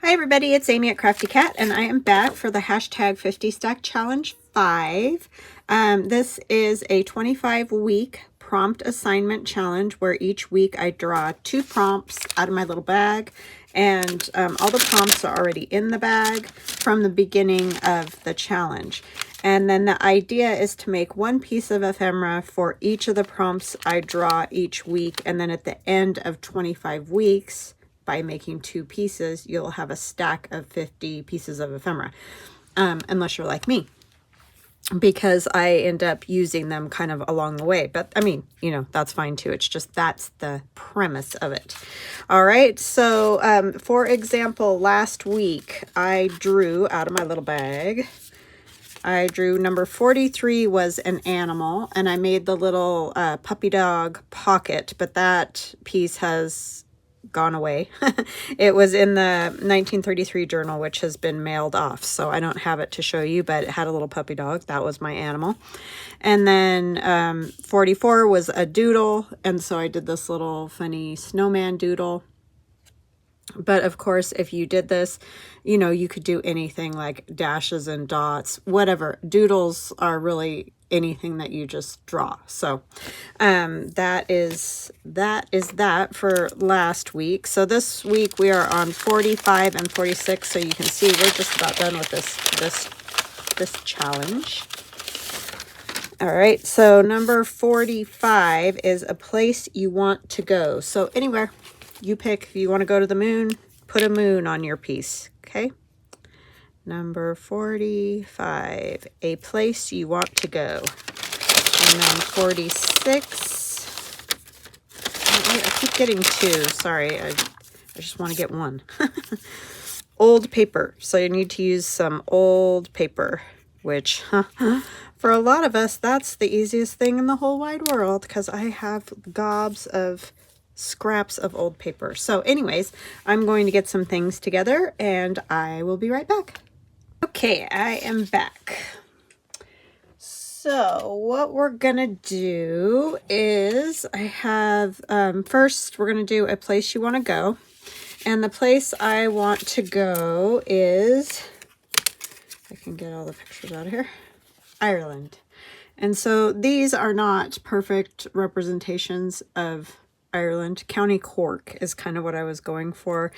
Hi everybody, it's Amy at Crafty Cat, and I am back for the hashtag 50 Stack Challenge 5. This is a 25-week prompt assignment challenge where each week I draw 2 prompts out of my little bag, and all the prompts are already in the bag from the beginning of the challenge. And then the idea is to make 1 piece of ephemera for each of the prompts I draw each week, and then at the end of 25 weeks, by making 2 pieces, you'll have a stack of 50 pieces of ephemera, unless you're like me, because I end up using them kind of along the way. But I mean, you know, that's fine too. It's just that's the premise of it. All right, so for example, last week I drew out of my little bag, I drew number 43 was an animal, and I made the little puppy dog pocket, but that piece has gone away. It was in the 1933 journal, which has been mailed off, so I don't have it to show you, but it had a little puppy dog. That was my animal. And then 44 was a doodle, and so I did this little funny snowman doodle. But of course, if you did this, you know, you could do anything like dashes and dots, whatever. Doodles are really anything that you just draw. So that is that for last week. So this week we are on 45 and 46. So you can see we're just about done with this challenge. All right, so number 45 is a place you want to go. So anywhere. You pick. If you want to go to the moon, put a moon on your piece, okay? Number 45, a place you want to go. And then 46, I keep getting 2, sorry, I just want to get 1. Old paper, so you need to use some old paper, which for a lot of us, that's the easiest thing in the whole wide world, because I have gobs of scraps of old paper. So anyways, I'm going to get some things together and I will be right back. Okay, I am back. So what we're gonna do is I have first we're gonna do a place you want to go, and the place I want to go is, I can get all the pictures out of here, Ireland. And so these are not perfect representations of Ireland. County Cork is kind of what I was going for.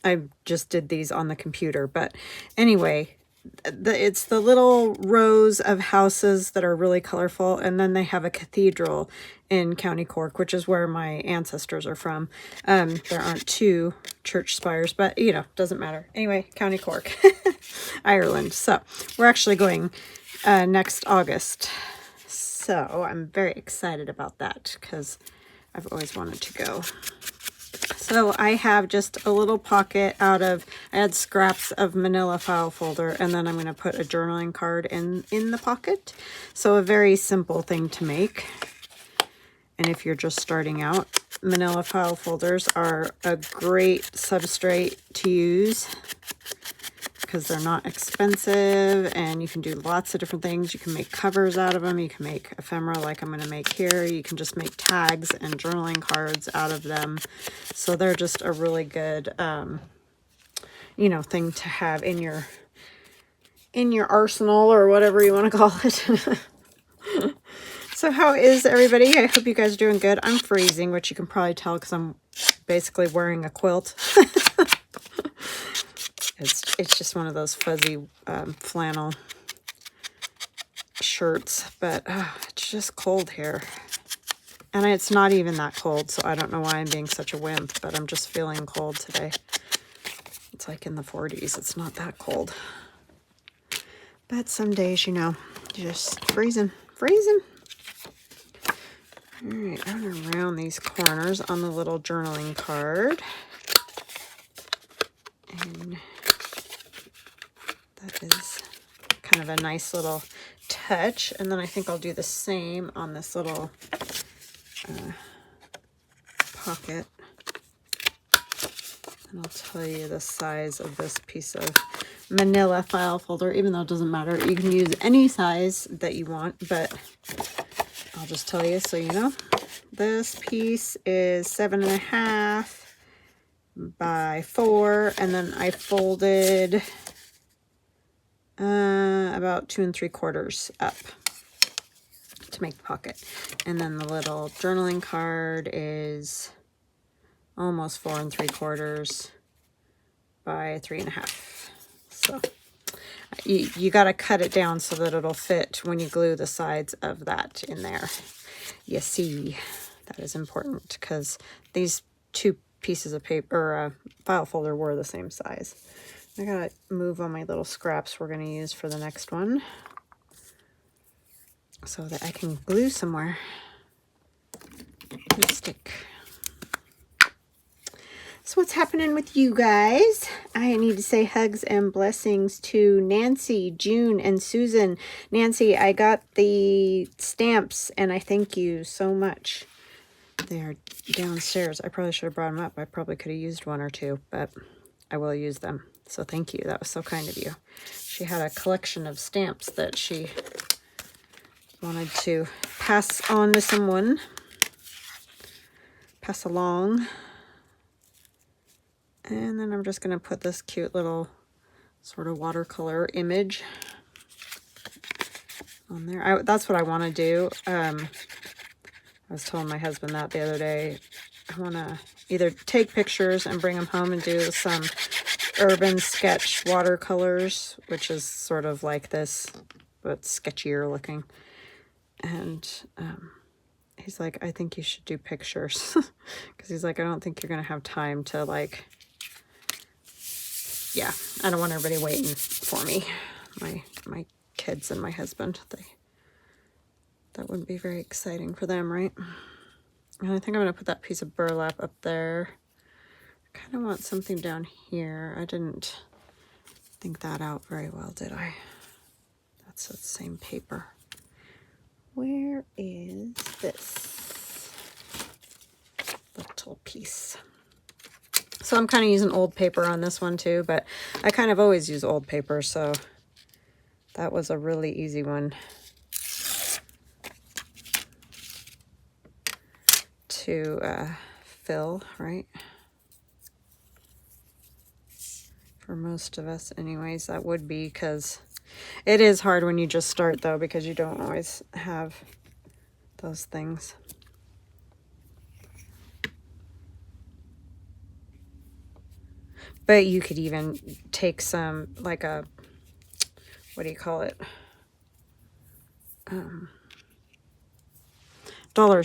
I just did these on the computer, but anyway, it's the little rows of houses that are really colorful, and then they have a cathedral in County Cork, which is where my ancestors are from. There aren't 2 church spires, but you know, doesn't matter. Anyway, County Cork, Ireland. So we're actually going next August, so I'm very excited about that because I've always wanted to go. So I have just a little pocket out of, I had scraps of manila file folder, and then I'm going to put a journaling card in the pocket. So a very simple thing to make. And if you're just starting out, manila file folders are a great substrate to use because they're not expensive, and you can do lots of different things. You can make covers out of them. You can make ephemera like I'm going to make here. You can just make tags and journaling cards out of them. So they're just a really good, you know, thing to have in your arsenal, or whatever you want to call it. So how is everybody? I hope you guys are doing good. I'm freezing, which you can probably tell because I'm basically wearing a quilt. It's just one of those fuzzy flannel shirts, but it's just cold here. And it's not even that cold, so I don't know why I'm being such a wimp, but I'm just feeling cold today. It's like in the 40s. It's not that cold. But some days, you know, you're just freezing. All right, I'm going to round these corners on the little journaling card. And that is kind of a nice little touch. And then I think I'll do the same on this little pocket. And I'll tell you the size of this piece of manila file folder, even though it doesn't matter. You can use any size that you want, but I'll just tell you so you know. This piece is 7.5 by 4, and then I folded about 2 3/4 up to make the pocket. And then the little journaling card is almost 4 3/4 by 3 1/2. So you got to cut it down so that it'll fit when you glue the sides of that in there. You see, that is important because these 2 pieces of paper or file folder were the same size. I gotta move on my little scraps we're gonna use for the next one so that I can glue somewhere. Glue stick. So what's happening with you guys? I need to say hugs and blessings to Nancy, June, and Susan. Nancy, I got the stamps, and I thank you so much. They are downstairs. I probably should have brought them up. I probably could have used 1 or 2, but I will use them. So thank you. That was so kind of you. She had a collection of stamps that she wanted to pass on to someone. Pass along. And then I'm just going to put this cute little sort of watercolor image on there. That's what I want to do. I was telling my husband that the other day. I want to either take pictures and bring them home and do some urban sketch watercolors, which is sort of like this, but sketchier looking. And he's like, I think you should do pictures. Because he's like, I don't think you're going to have time to, like, yeah, I don't want everybody waiting for me. My kids and my husband, that wouldn't be very exciting for them, right? And I think I'm going to put that piece of burlap up there. I kind of want something down here. I didn't think that out very well, did I? That's the same paper. Where is this little piece? So I'm kind of using old paper on this one too, but I kind of always use old paper, so that was a really easy one to fill, right? For most of us anyways, that would be, because it is hard when you just start though, because you don't always have those things. But you could even take some, like a, what do you call it? Dollar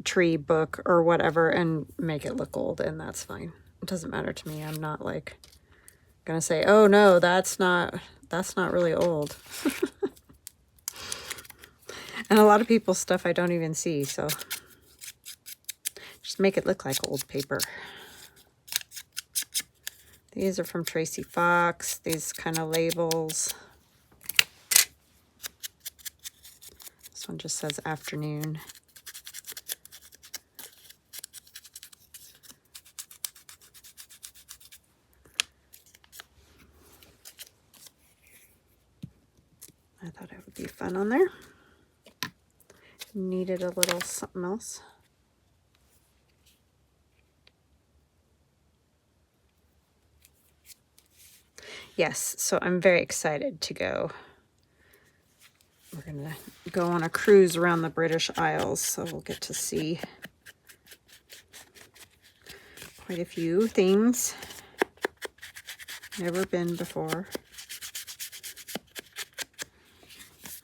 Tree book or whatever and make it look old, and that's fine. It doesn't matter to me. I'm not like gonna say, oh no, that's not really old. And a lot of people's stuff I don't even see, so just make it look like old paper. These are from Tracy Fox, these kind of labels. This one just says afternoon. I thought it would be fun on there. Needed a little something else. Yes, so I'm very excited to go. We're going to go on a cruise around the British Isles, so we'll get to see quite a few things. Never been before.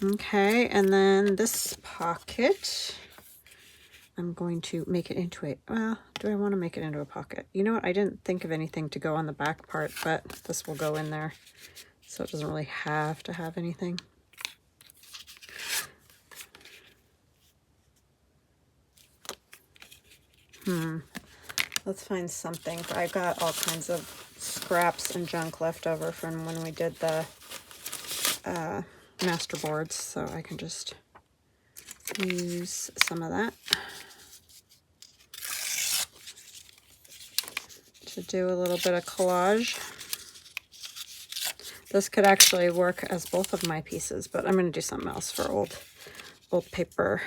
Okay, and then this pocket, I'm going to make it into a, well, do I want to make it into a pocket? You know what, I didn't think of anything to go on the back part, but this will go in there, so it doesn't really have to have anything. Let's find something. I got all kinds of scraps and junk left over from when we did the master boards, so I can just use some of that to do a little bit of collage. This could actually work as both of my pieces, but I'm going to do something else for old paper.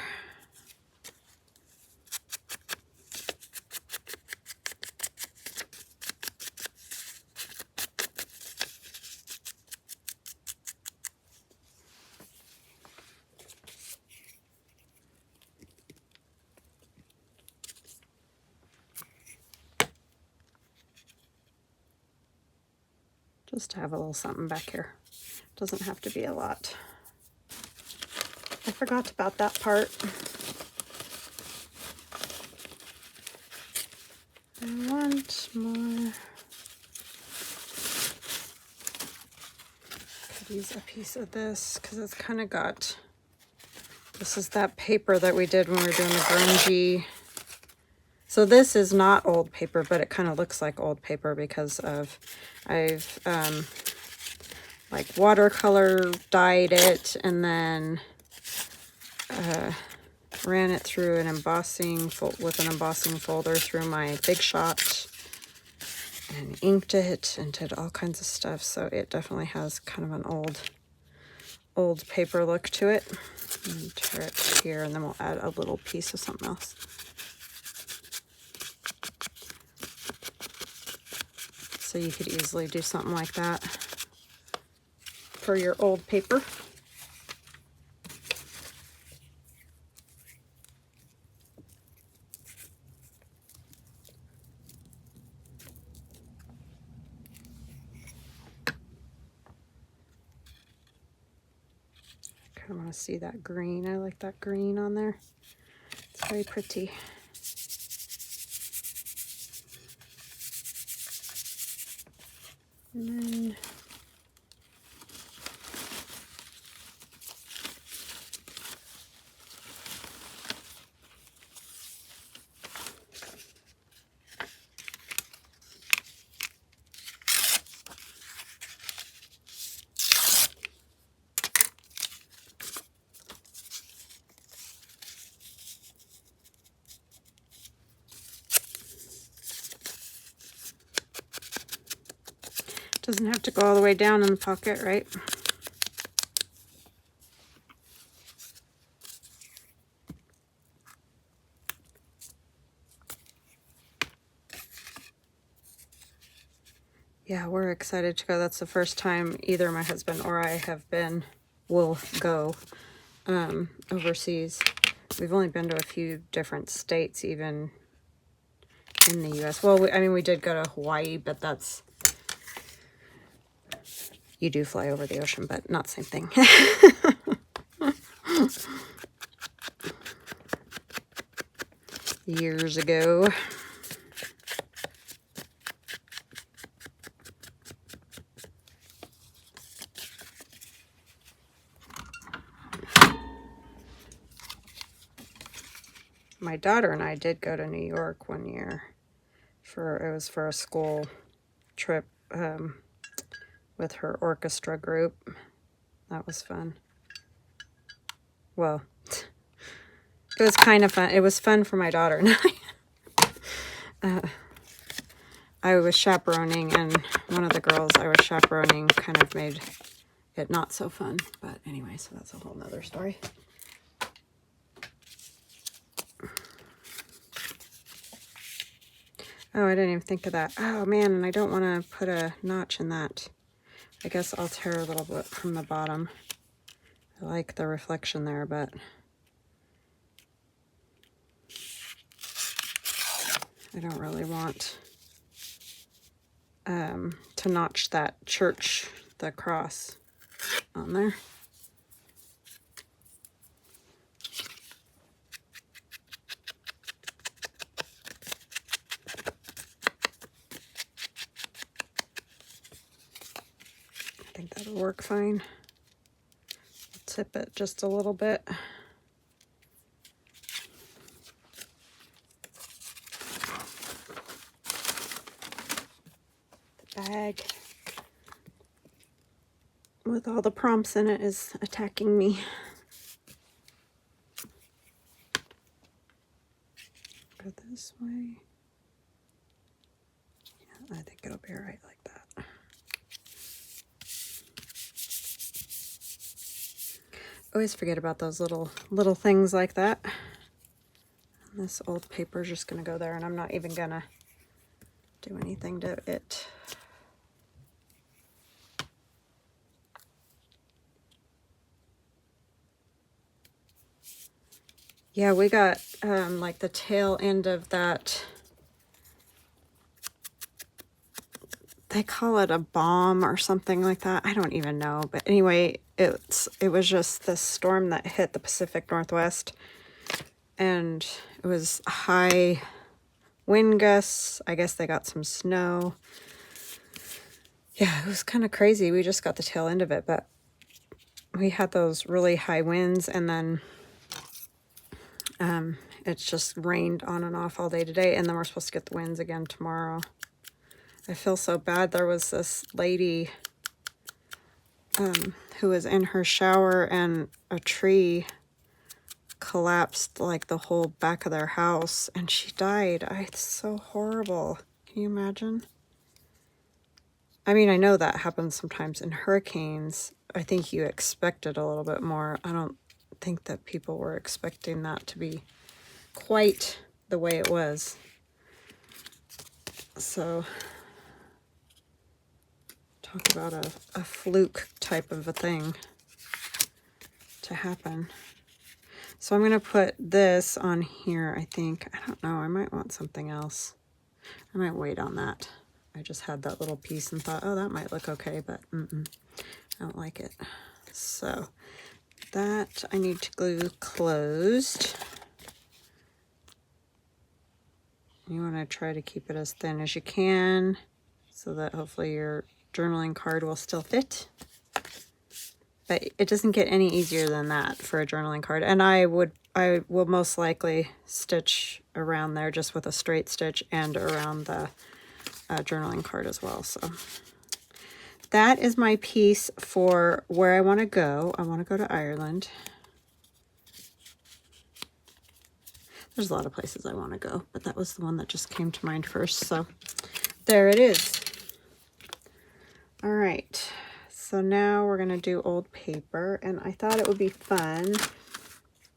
just to have a little something back here. Doesn't have to be a lot. I forgot about that part. I want more. Could use a piece of this because it's kind of got, this is that paper that we did when we were doing the grungy. So this is not old paper, but it kind of looks like old paper because of, I've like watercolor dyed it and then ran it through an embossing with an embossing folder through my Big Shot and inked it and did all kinds of stuff. So it definitely has kind of an old paper look to it. And tear it here, and then we'll add a little piece of something else. So you could easily do something like that for your old paper. I want to see that green. I like that green on there. It's very pretty. And then doesn't have to go all the way down in the pocket, right? Yeah, we're excited to go. That's the first time either my husband or I will go overseas. We've only been to a few different states, even in the U.S. Well, I mean, we did go to Hawaii, but that's, you do fly over the ocean, but not the same thing. Years ago. My daughter and I did go to New York one year. It was for a school trip with her orchestra group. That was fun. Well, it was kind of fun. It was fun for my daughter and I. I was chaperoning, and one of the girls I was chaperoning kind of made it not so fun. But anyway, so that's a whole nother story. Oh, I didn't even think of that. Oh, man, and I don't want to put a notch in that. I guess I'll tear a little bit from the bottom. I like the reflection there, but I don't really want to notch that church, the cross on there. I think that'll work fine. I'll tip it just a little bit. The bag with all the prompts in it is attacking me. Go this way. Yeah, I think it'll be right like that. Always forget about those little things like that. And this old paper is just going to go there, and I'm not even going to do anything to it. Yeah, we got like the tail end of that they call it a bomb or something like that. I don't even know. But anyway, it was just this storm that hit the Pacific Northwest. And it was high wind gusts. I guess they got some snow. Yeah, it was kind of crazy. We just got the tail end of it. But we had those really high winds. And then it's just rained on and off all day today. And then we're supposed to get the winds again tomorrow. I feel so bad. There was this lady who was in her shower and a tree collapsed like the whole back of their house and she died. It's so horrible. Can you imagine? I mean, I know that happens sometimes in hurricanes. I think you expect it a little bit more. I don't think that people were expecting that to be quite the way it was. So talk about a fluke type of a thing to happen. So I'm going to put this on here, I think. I don't know. I might want something else. I might wait on that. I just had that little piece and thought, oh, that might look okay, but I don't like it. So that I need to glue closed. You want to try to keep it as thin as you can so that hopefully your journaling card will still fit. But it doesn't get any easier than that for a journaling card. And I will most likely stitch around there just with a straight stitch and around the journaling card as well. So that is my piece for where I want to go. I want to go to Ireland. There's a lot of places I want to go, but that was the one that just came to mind first. So there it is. All right. So now we're going to do old paper, and I thought it would be fun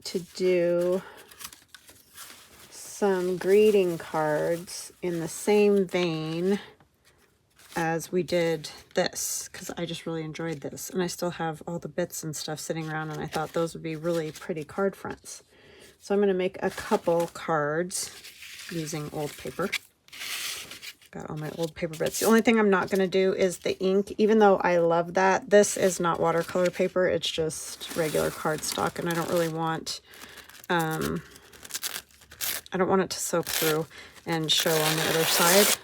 to do some greeting cards in the same vein as we did this, because I just really enjoyed this, and I still have all the bits and stuff sitting around, and I thought those would be really pretty card fronts. So I'm going to make a couple cards using old paper. Got all my old paper bits. The only thing I'm not going to do is the ink, even though I love that. This is not watercolor paper. It's just regular cardstock, and I don't really want, I don't want it to soak through and show on the other side.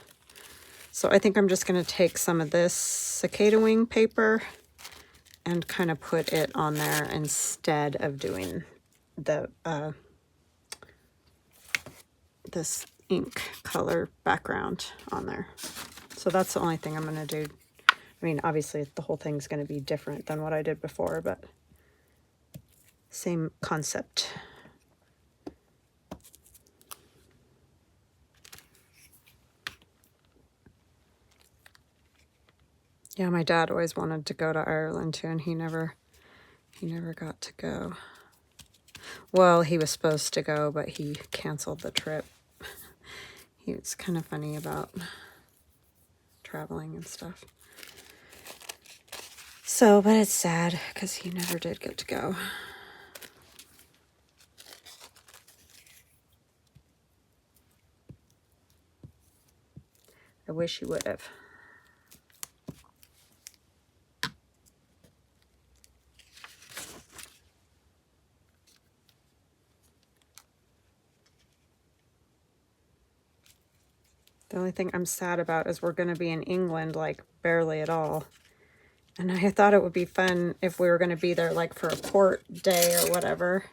So I think I'm just going to take some of this cicada wing paper and kind of put it on there instead of doing the, this ink color background on there. So that's the only thing I'm going to do. I mean, obviously the whole thing's going to be different than what I did before, but same concept. Yeah, my dad always wanted to go to Ireland too, and he never got to go. Well, he was supposed to go, but he canceled the trip. He was kind of funny about traveling and stuff. So, but it's sad because he never did get to go. I wish he would have. The only thing I'm sad about is we're going to be in England, like, barely at all. And I thought it would be fun if we were going to be there, like, for a port day or whatever.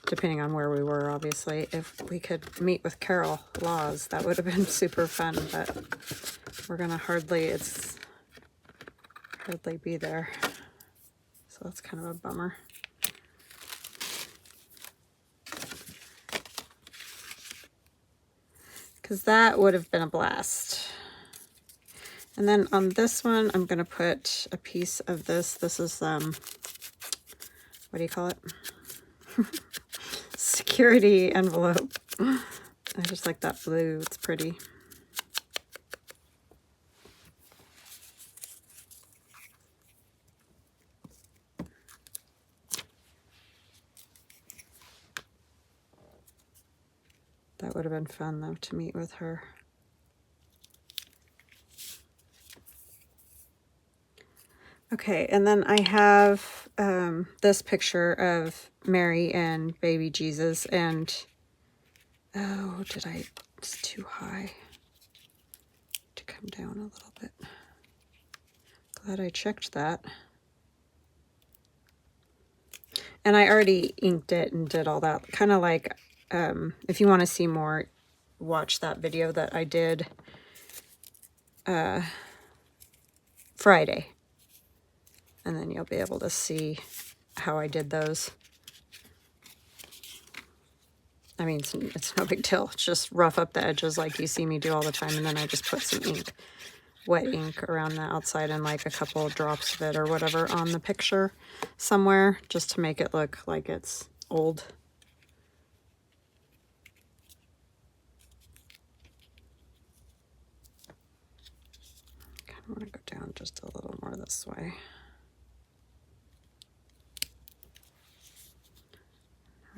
Depending on where we were, obviously. If we could meet with Carol Laws, that would have been super fun. But we're going to hardly be there. So that's kind of a bummer. Because that would have been a blast. And then on this one, I'm going to put a piece of this. This is, what do you call it? Security envelope. I just like that blue. It's pretty. That would have been fun, though, to meet with her. Okay, and then I have this picture of Mary and baby Jesus, and oh, it's too high to come down a little bit. Glad I checked that. And I already inked it and did all that. Kind of like, if you want to see more, watch that video that I did Friday. And then you'll be able to see how I did those. I mean, it's no big deal. It's just rough up the edges like you see me do all the time. And then I just put some ink, wet ink around the outside and like a couple of drops of it or whatever on the picture somewhere, just to make it look like it's old. I kind of want to go down just a little more this way.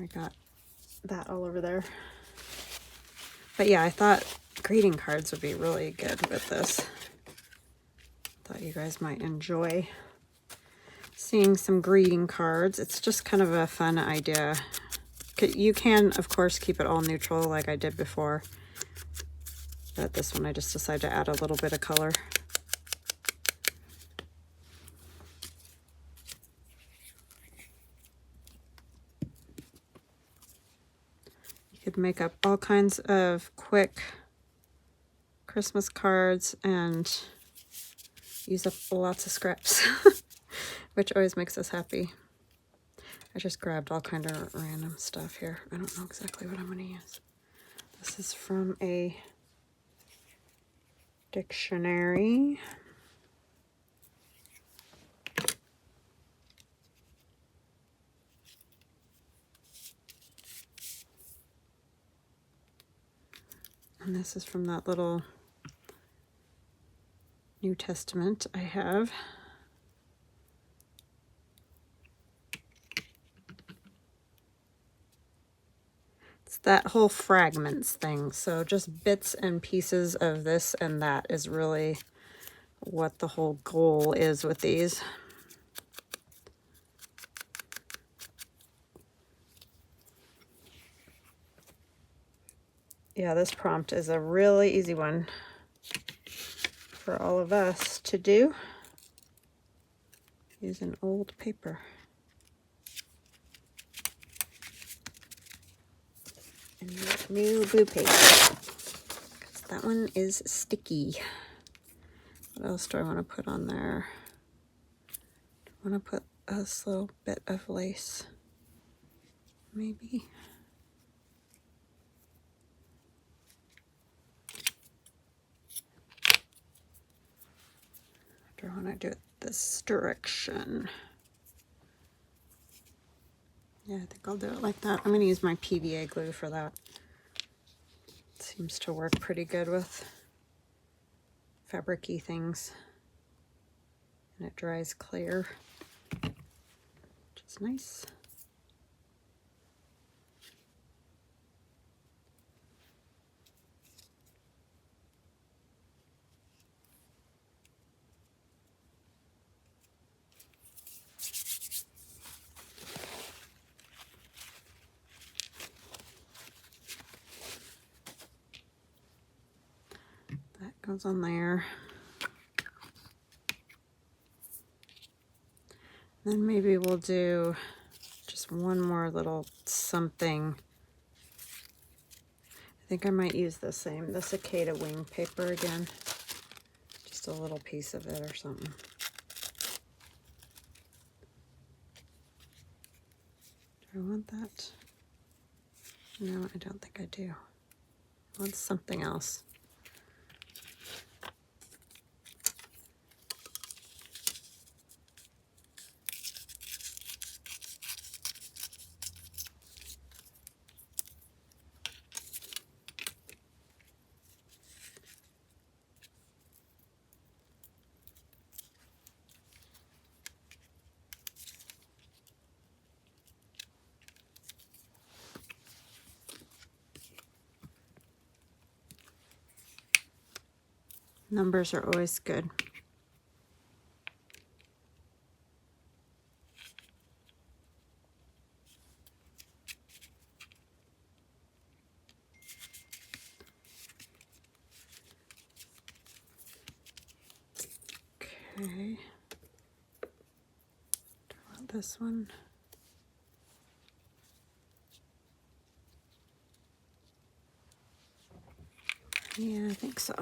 I got that all over there. But yeah, I thought greeting cards would be really good with this. Thought you guys might enjoy seeing some greeting cards. It's just kind of a fun idea. You can, of course, keep it all neutral like I did before. But this one I just decided to add a little bit of color. You could make up all kinds of quick Christmas cards and use up lots of scraps, which always makes us happy. I just grabbed all kind of random stuff here. I don't know exactly what I'm going to use. This is from a dictionary. And this is from that little New Testament I have. It's that whole fragments thing. So just bits and pieces of this and that is really what the whole goal is with these. Yeah, this prompt is a really easy one for all of us to do. Use an old paper. And new blue paper. Because that one is sticky. What else do I want to put on there? I want to put this little bit of lace. Maybe. I want to do it this direction. Yeah, I think I'll do it like that. I'm going to use my PVA glue for that. It seems to work pretty good with fabric-y things. And it dries clear, which is nice. That goes on there. Then maybe we'll do just one more little something. I think I might use the Cicada wing paper again. Just a little piece of it or something. Do I want that? No, I don't think I do. I want something else. Numbers are always good. Okay. Do I want this one? Yeah, I think so.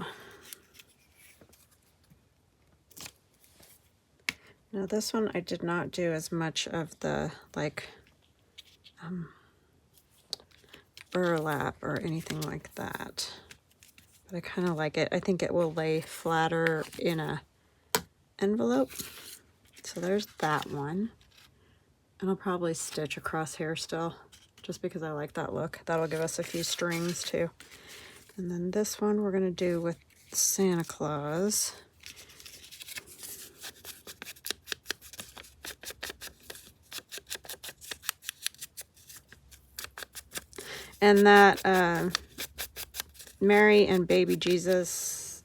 Now this one I did not do as much of the like burlap or anything like that. But I kind of like it. I think it will lay flatter in a envelope. So there's that one. And I'll probably stitch across here still, just because I like that look. That'll give us a few strings too. And then this one we're gonna do with Santa Claus. And that Mary and Baby Jesus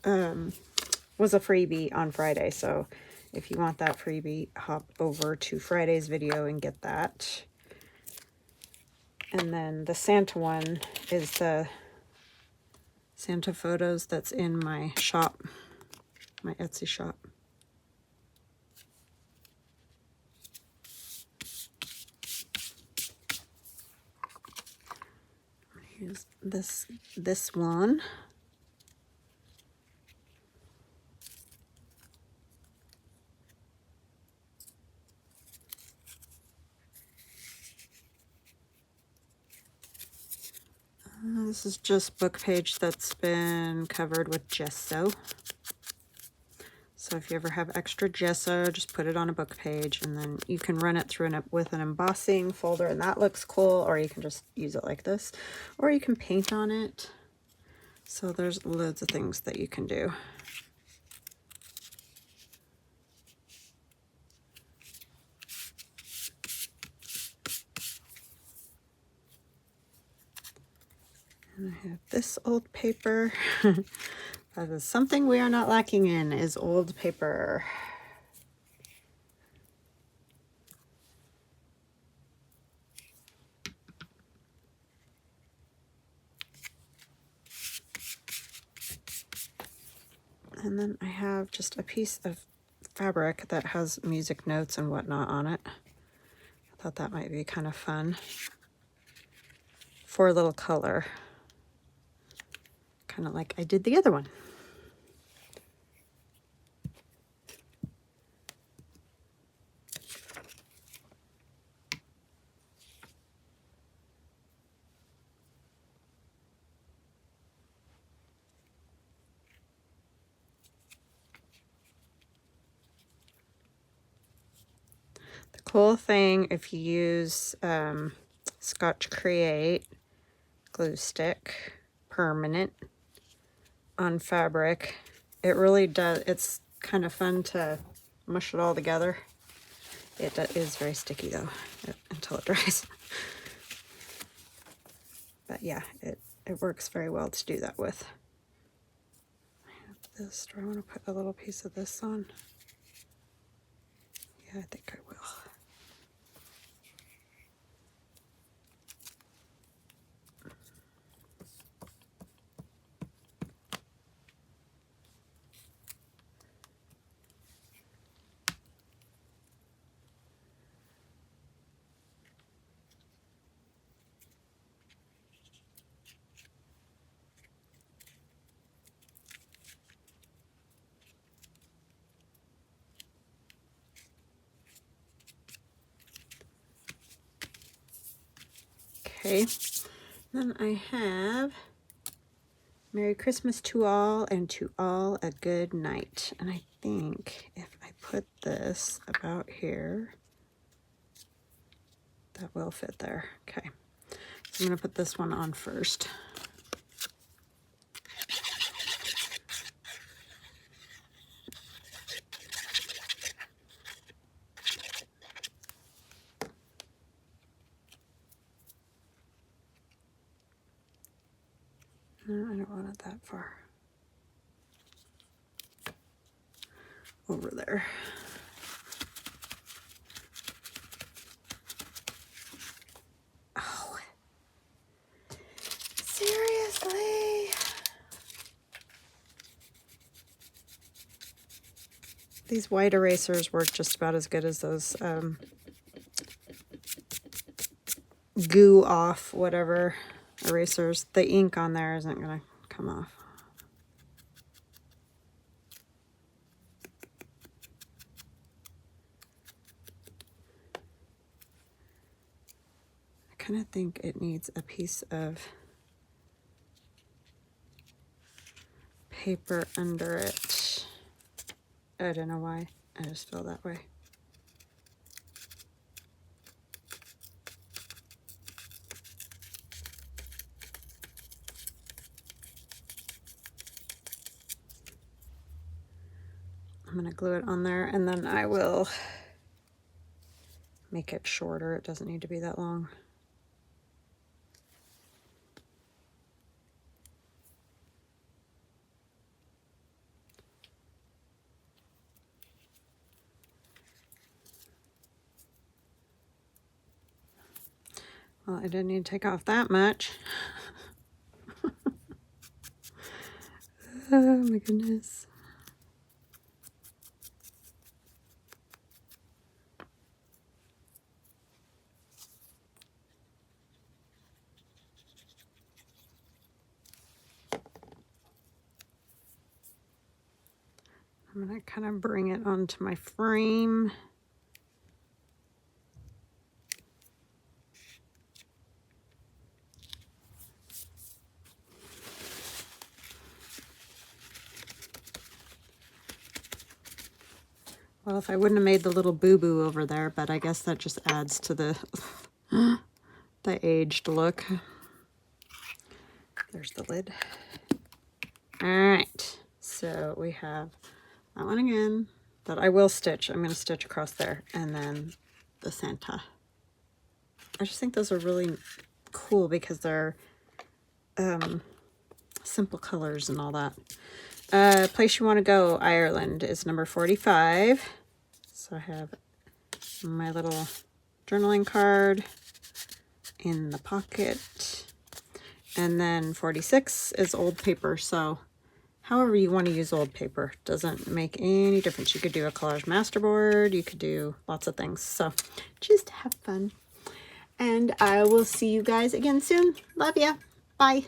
was a freebie on Friday. So if you want that freebie, hop over to Friday's video and get that. And then the Santa one is the Santa photos that's in my shop, my Etsy shop. Here's this one. This is just book page that's been covered with gesso. So if you ever have extra gesso, just put it on a book page, and then you can run it through with an embossing folder, and that looks cool, or you can just use it like this, or you can paint on it. So there's loads of things that you can do. And I have this old paper. That is something we are not lacking in, is old paper. And then I have just a piece of fabric that has music notes and whatnot on it. I thought that might be kind of fun for a little color, kind of like I did the other one. The cool thing, if you use Scotch Create glue stick, permanent, on fabric, it really does, it's kind of fun to mush it all together. It is very sticky though, until it dries. But yeah, it works very well to do that with. I have this. Do I want to put a little piece of this on? Yeah, I think I will. Okay, then I have Merry Christmas to all, and to all a good night. And I think if I put this about here, that will fit there. Okay, so I'm going to put this one on first. No, I don't want it that far. Over there. Oh, seriously? These white erasers work just about as good as those goo off whatever erasers. The ink on there isn't going to come off. I kind of think it needs a piece of paper under it. I don't know why. I just feel that way. I'm going to glue it on there, and then I will make it shorter. It doesn't need to be that long. Well, I didn't need to take off that much. Oh my goodness. I'm going to kind of bring it onto my frame. Well, if I wouldn't have made the little boo-boo over there, but I guess that just adds to the the aged look. There's the lid. All right, so we have that one again that I will stitch. I'm going to stitch across there, and then the Santa. I just think those are really cool because they're simple colors and all that. Place you want to go, Ireland, is number 45. So I have my little journaling card in the pocket. And then 46 is old paper. So however you want to use old paper, doesn't make any difference. You could do a collage masterboard. You could do lots of things. So just have fun. And I will see you guys again soon. Love ya. Bye.